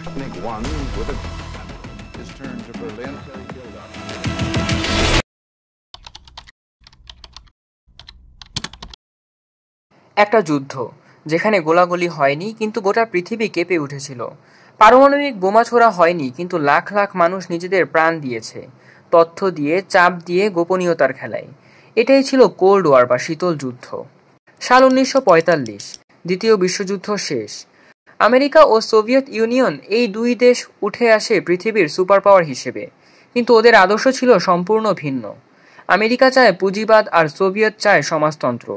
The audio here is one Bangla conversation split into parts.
One with a his turn to Berlin. একটা যুদ্ধ যেখানে গোলাগুলি হয়নি কিন্তু গোটা পৃথিবী কেঁপে উঠেছিল। পারমাণবিক বোমা ছোড়া হয়নি কিন্তু লাখ লাখ মানুষ নিজেদের প্রাণ দিয়েছে, তথ্য দিয়ে, চাপ দিয়ে, গোপনীয়তার খেলায়। এটাই ছিল কোল্ড ওয়ার বা শীতল যুদ্ধ। সাল 1945, দ্বিতীয় বিশ্বযুদ্ধ শেষ। আমেরিকা ও সোভিয়েত ইউনিয়ন এই দুই দেশ উঠে আসে পৃথিবীর সুপার পাওয়ার হিসেবে, কিন্তু ওদের আদর্শ ছিল সম্পূর্ণ ভিন্ন। আমেরিকা চায় পুঁজিবাদ আর সোভিয়েত চায় সমাজতন্ত্র।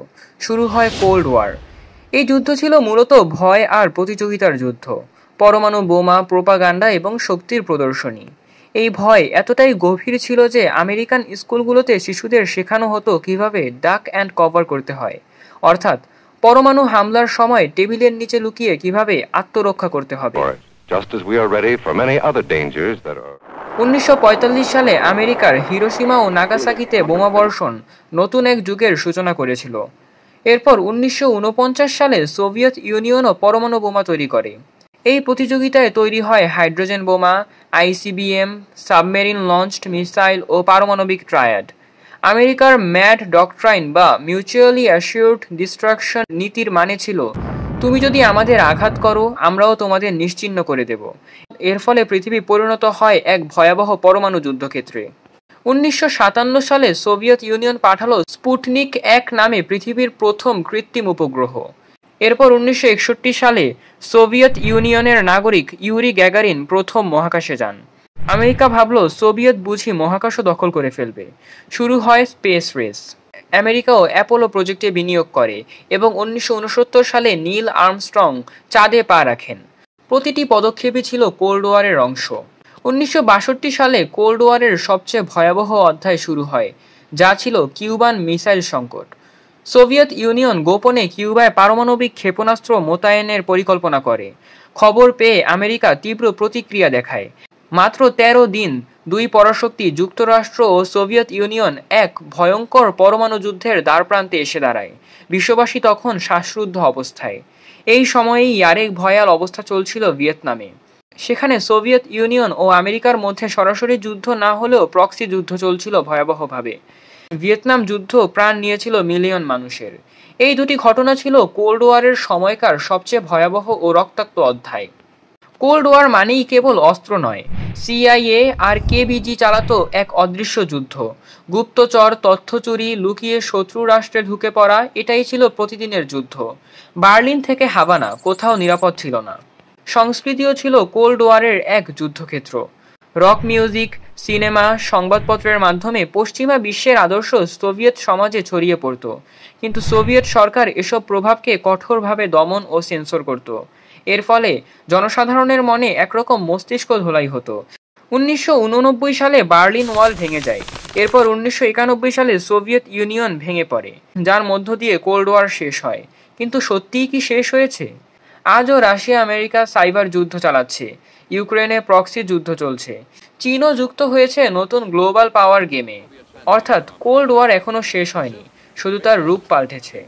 শুরু হয় কোল্ড ওয়ার। এই যুদ্ধ ছিল মূলত ভয় আর প্রতিযোগিতার যুদ্ধ, পরমাণু বোমা, প্রোপাগান্ডা এবং শক্তির প্রদর্শনী। এই ভয় এতটাই গভীর ছিল যে আমেরিকান স্কুলগুলোতে শিশুদের শেখানো হতো কিভাবে ডাক অ্যান্ড কভার করতে হয়, অর্থাৎ পরমাণু হামলার সময় টেবিলের নিচে লুকিয়ে কিভাবে আত্মরক্ষা করতে হবে। 1945 সালে আমেরিকার হিরোশিমা ও নাগাসাকিতে বোমাবর্ষণ নতুন এক যুগের সূচনা করেছিল। এরপর 1949 সালে সোভিয়েত ইউনিয়নও পরমাণু বোমা তৈরি করে। এই প্রতিযোগিতায় তৈরি হয় হাইড্রোজেন বোমা, আইসিবিএম, সাবমেরিন লঞ্চড মিসাইল ও পারমাণবিক ট্রায়াড। আমেরিকার ম্যাড ডকট্রাইন বা মিউচুয়ালি অ্যাসিওর্ড ডিস্ট্রাকশন নীতির মানে ছিল, তুমি যদি আমাদের আঘাত করো আমরাও তোমাদের নিশ্চিহ্ন করে দেব। এর ফলে পৃথিবী পরিণত হয় এক ভয়াবহ পরমাণু যুদ্ধক্ষেত্রে। 1957 সালে সোভিয়েত ইউনিয়ন পাঠালো স্পুটনিক 1 নামে পৃথিবীর প্রথম কৃত্রিম উপগ্রহ। এরপর 1961 সালে সোভিয়েত ইউনিয়নের নাগরিক ইউরি গ্যাগারিন প্রথম মহাকাশে যান। আমেরিকা ভাবল সোভিয়েত বুঝি মহাকাশও দখল করে ফেলবে। শুরু হয় স্পেস রেস। আমেরিকাও অ্যাপোলো প্রজেক্টে বিনিয়োগ করে এবং 1969 সালে নীল আর্মস্ট্রং চাঁদে পা রাখেন। প্রতিটি পদক্ষেপই ছিল কোল্ড ওয়ারের অংশ। 1962 সালে কোল্ড ওয়ারের সবচেয়ে ভয়াবহ অধ্যায় শুরু হয়, যা ছিল কিউবান মিসাইল সংকট। সোভিয়েত ইউনিয়ন গোপনে কিউবায় পারমাণবিক ক্ষেপণাস্ত্র মোতায়েনের পরিকল্পনা করে। খবর পেয়ে আমেরিকা তীব্র প্রতিক্রিয়া দেখায়। মাত্র 13 দিন দুই পরাশক্তি যুক্তরাষ্ট্র ও সোভিয়েত ইউনিয়ন এক ভয়ঙ্কর পরমাণু যুদ্ধের দ্বারপ্রান্তে এসে দাঁড়ায়। বিশ্ববাসী তখন শ্বাসরুদ্ধ অবস্থায়। এই সময়েই আরেক ভয়াল অবস্থা চলছিল ভিয়েতনামে। সেখানে সোভিয়েত ইউনিয়ন ও আমেরিকার মধ্যে সরাসরি যুদ্ধ না হলেও প্রক্সি যুদ্ধ চলছিল ভয়াবহভাবে। ভিয়েতনাম যুদ্ধ প্রাণ নিয়েছিল মিলিয়ন মানুষের। এই দুটি ঘটনা ছিল কোল্ড ওয়ারের সময়কার সবচেয়ে ভয়াবহ ও রক্তাক্ত অধ্যায়। কোল্ড ওয়ার মানেই কেবল অস্ত্র নয়, সিআইএ আর কেবিজি চালাতো এক অদৃশ্য যুদ্ধ। গুপ্তচর, তথ্য চুরি, লুকিয়ে শত্রু রাষ্ট্রে ঢুকে পড়া, এটাই ছিল প্রতিদিনের যুদ্ধ। বার্লিন থেকে হাভানা কোথাও নিরাপদ ছিল না। সংস্কৃতিও ছিল কোল্ড ওয়ারের এক যুদ্ধক্ষেত্র। রক মিউজিক, সিনেমা, সংবাদপত্রের মাধ্যমে পশ্চিমা বিশ্বের আদর্শ সোভিয়েত সমাজে ছড়িয়ে পড়ত, কিন্তু সোভিয়েত সরকার এসব প্রভাবকে কঠোরভাবে দমন ও সেন্সর করত। এর ফলে জনসাধারণের মনে একরকম মস্তিষ্ক ধোলাই হতো। 1989 সালে বার্লিন ওয়াল ভেঙে যায়। এরপর 1991 সালে সোভিয়েত ইউনিয়ন ভেঙে পড়ে, যার মধ্য দিয়ে কোল্ড ওয়ার শেষ হয়। কিন্তু সত্যিই কি শেষ হয়েছে? আজও রাশিয়া আমেরিকা সাইবার যুদ্ধ চালাচ্ছে, ইউক্রেনে প্রক্সি যুদ্ধ চলছে, চীনও যুক্ত হয়েছে নতুন গ্লোবাল পাওয়ার গেমে। অর্থাৎ কোল্ড ওয়ার এখনো শেষ হয়নি, শুধু তার রূপ পাল্টেছে।